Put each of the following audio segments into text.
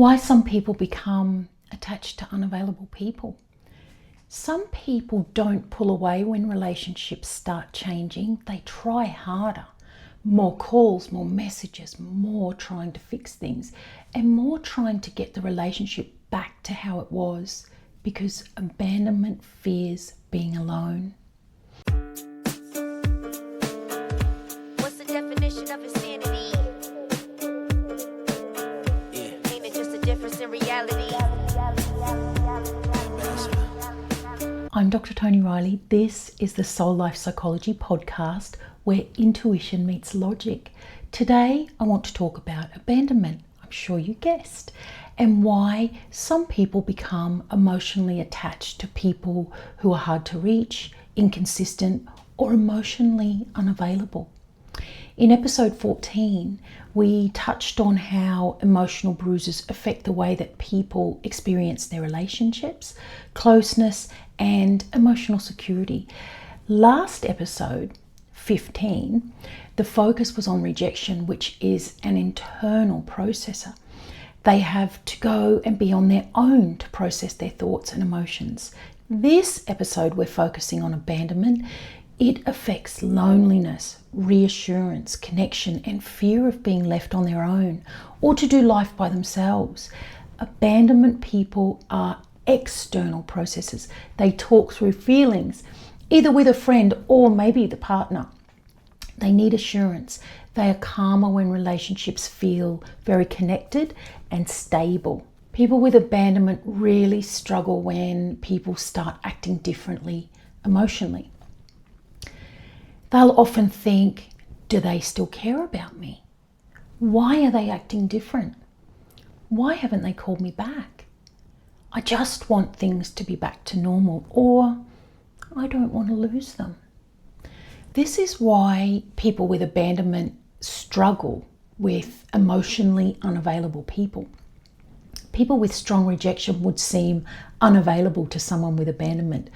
Why some people become attached to unavailable people. Some people don't pull away when relationships start changing. They try harder. More calls, more messages, more trying to fix things, and more trying to get the relationship back to how it was, because abandonment fears being alone. What's the definition of insanity? Ain't it just a difference in reality? I'm Dr. Toni Reilly. This is the Soul Life Psychology podcast where intuition meets logic. Today I want to talk about abandonment, I'm sure you guessed, and why some people become emotionally attached to people who are hard to reach, inconsistent, or emotionally unavailable. In episode 14, we touched on how emotional bruises affect the way that people experience their relationships, closeness, and emotional security. Last episode, 15, the focus was on rejection, which is an internal processor. They have to go and be on their own to process their thoughts and emotions. This episode, we're focusing on abandonment. It affects loneliness, reassurance, connection, and fear of being left on their own or to do life by themselves. Abandonment people are external processes. They talk through feelings, either with a friend or maybe the partner. They need assurance. They are calmer when relationships feel very connected and stable. People with abandonment really struggle when people start acting differently emotionally. They'll often think, do they still care about me? Why are they acting different? Why haven't they called me back? I just want things to be back to normal, or I don't want to lose them. This is why people with abandonment struggle with emotionally unavailable people. People with strong rejection would seem unavailable to someone with abandonment.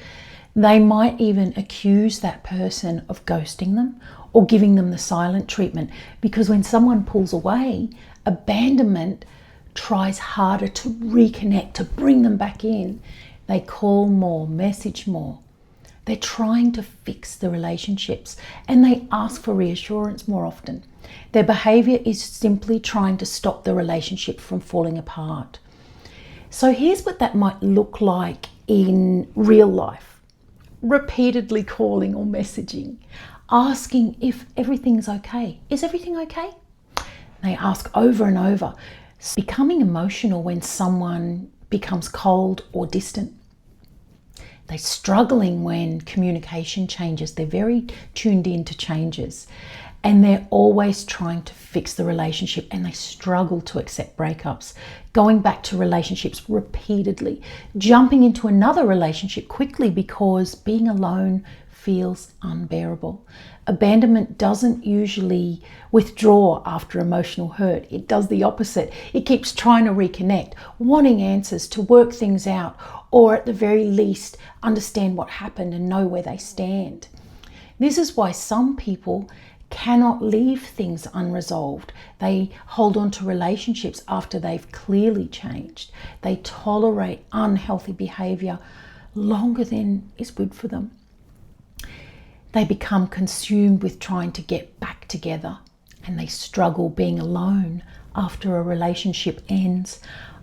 They might even accuse that person of ghosting them or giving them the silent treatment, because when someone pulls away, abandonment tries harder to reconnect, to bring them back in. They call more, message more. They're trying to fix the relationships and they ask for reassurance more often. Their behavior is simply trying to stop the relationship from falling apart. So here's what that might look like in real life. Repeatedly calling or messaging, asking if everything's okay. Is everything okay? They ask over and over. Becoming emotional when someone becomes cold or distant. They're struggling when communication changes. They're very tuned in to changes. And they're always trying to fix the relationship, and they struggle to accept breakups. Going back to relationships repeatedly. Jumping into another relationship quickly because being alone feels unbearable. Abandonment doesn't usually withdraw after emotional hurt. It does the opposite. It keeps trying to reconnect, wanting answers, to work things out, or at the very least understand what happened and know where they stand. This is why some people cannot leave things unresolved. They hold on to relationships after they've clearly changed. They tolerate unhealthy behavior longer than is good for them. They become consumed with trying to get back together, and they struggle being alone after a relationship ends.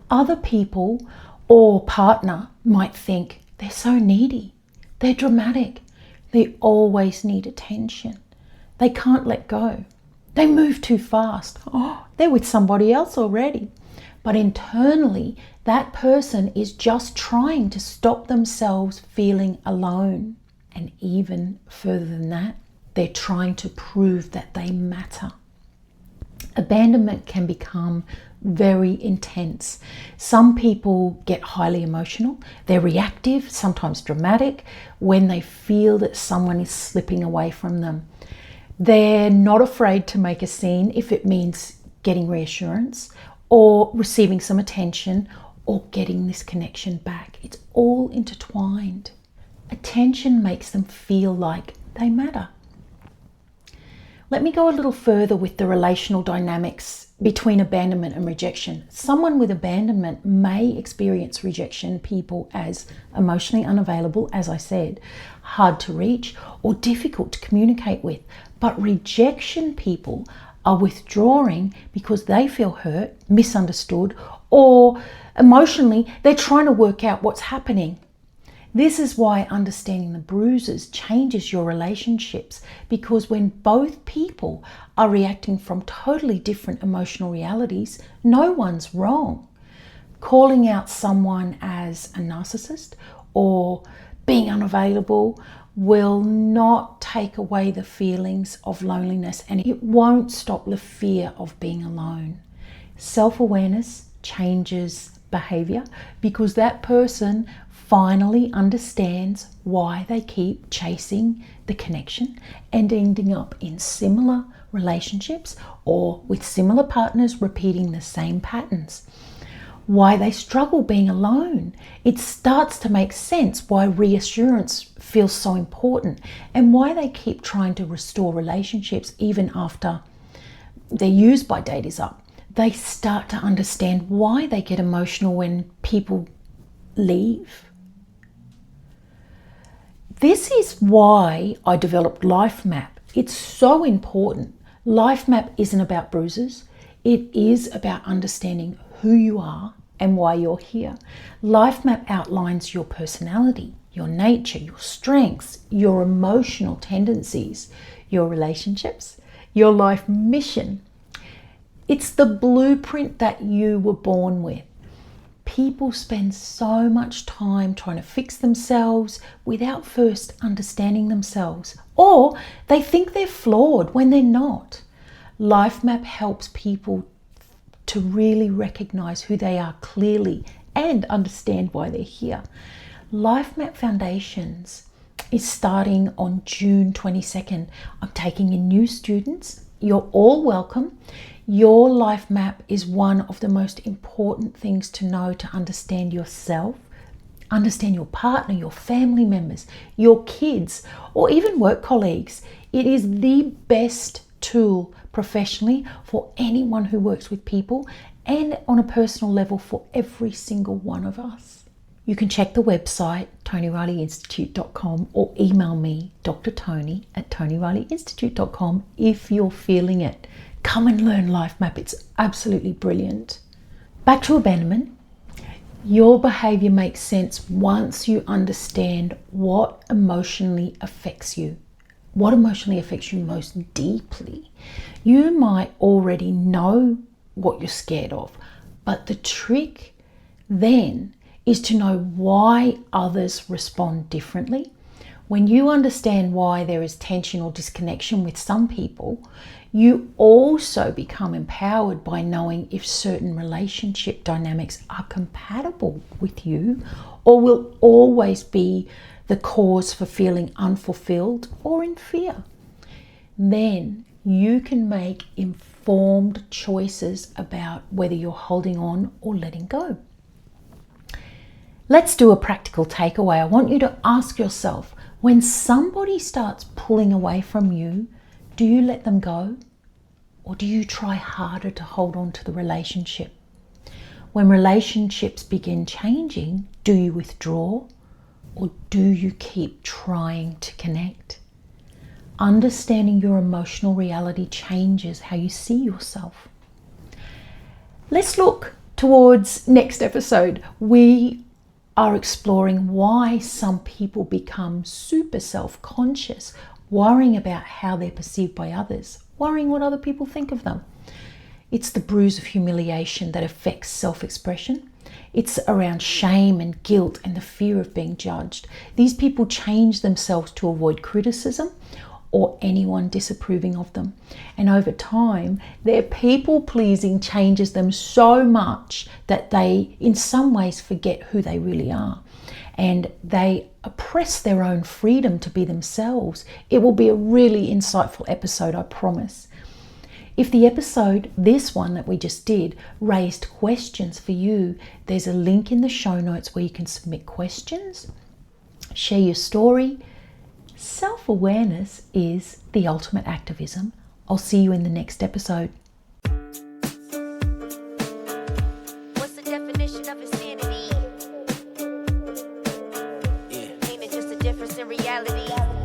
Other people or partner might think they're so needy, they're dramatic, they always need attention. They can't let go. They move too fast. Oh, they're with somebody else already. But internally, that person is just trying to stop themselves feeling alone. And even further than that, they're trying to prove that they matter. Abandonment can become very intense. Some people get highly emotional. They're reactive, sometimes dramatic, when they feel that someone is slipping away from them. They're not afraid to make a scene if it means getting reassurance or receiving some attention or getting this connection back. It's all intertwined. Attention makes them feel like they matter. Let me go a little further with the relational dynamics between abandonment and rejection. Someone with abandonment may experience rejection people as emotionally unavailable, as I said, hard to reach, or difficult to communicate with. But rejection people are withdrawing because they feel hurt, misunderstood, or emotionally they're trying to work out what's happening. This is why understanding the bruises changes your relationships, because when both people are reacting from totally different emotional realities, no one's wrong. Calling out someone as a narcissist or being unavailable will not take away the feelings of loneliness, and it won't stop the fear of being alone. Self-awareness changes behavior because that person finally understands why they keep chasing the connection and ending up in similar relationships or with similar partners repeating the same patterns. Why they struggle being alone. It starts to make sense why reassurance feels so important and why they keep trying to restore relationships even after their use-by date is up. They start to understand why they get emotional when people leave. This is why I developed Life Map. It's so important. Life Map isn't about bruises. It is about understanding who you are and why you're here. Life Map outlines your personality, your nature, your strengths, your emotional tendencies, your relationships, your life mission. It's the blueprint that you were born with. People spend so much time trying to fix themselves without first understanding themselves, or they think they're flawed when they're not. Life Map helps people to really recognize who they are clearly and understand why they're here. Life Map Foundations is starting on June 22nd. I'm taking in new students. You're all welcome. Your life map is one of the most important things to know to understand yourself, understand your partner, your family members, your kids, or even work colleagues. It is the best tool professionally for anyone who works with people and on a personal level for every single one of us. You can check the website, tonireillyinstitute.com, or email me, Dr. Toni at tonireillyinstitute.com if you're feeling it. Come and learn Life Map. It's absolutely brilliant. Back to abandonment. Your behavior makes sense once you understand what emotionally affects you. What emotionally affects you most deeply. You might already know what you're scared of, but the trick then is to know why others respond differently. When you understand why there is tension or disconnection with some people, you also become empowered by knowing if certain relationship dynamics are compatible with you or will always be the cause for feeling unfulfilled or in fear. Then you can make informed choices about whether you're holding on or letting go. Let's do a practical takeaway. I want you to ask yourself, when somebody starts pulling away from you, do you let them go? Or do you try harder to hold on to the relationship? When relationships begin changing, do you withdraw? Or do you keep trying to connect? Understanding your emotional reality changes how you see yourself. Let's look towards next episode. We are exploring why some people become super self-conscious, worrying about how they're perceived by others, worrying what other people think of them. It's the bruise of humiliation that affects self-expression. It's around shame and guilt and the fear of being judged. These people change themselves to avoid criticism or anyone disapproving of them. And over time, their people-pleasing changes them so much that they, in some ways, forget who they really are. And they oppress their own freedom to be themselves. It will be a really insightful episode, I promise. If the episode, this one that we just did, raised questions for you, there's a link in the show notes where you can submit questions, share your story. Self-awareness is the ultimate activism. I'll see you in the next episode. definition of insanity? Ain't it just a difference in reality?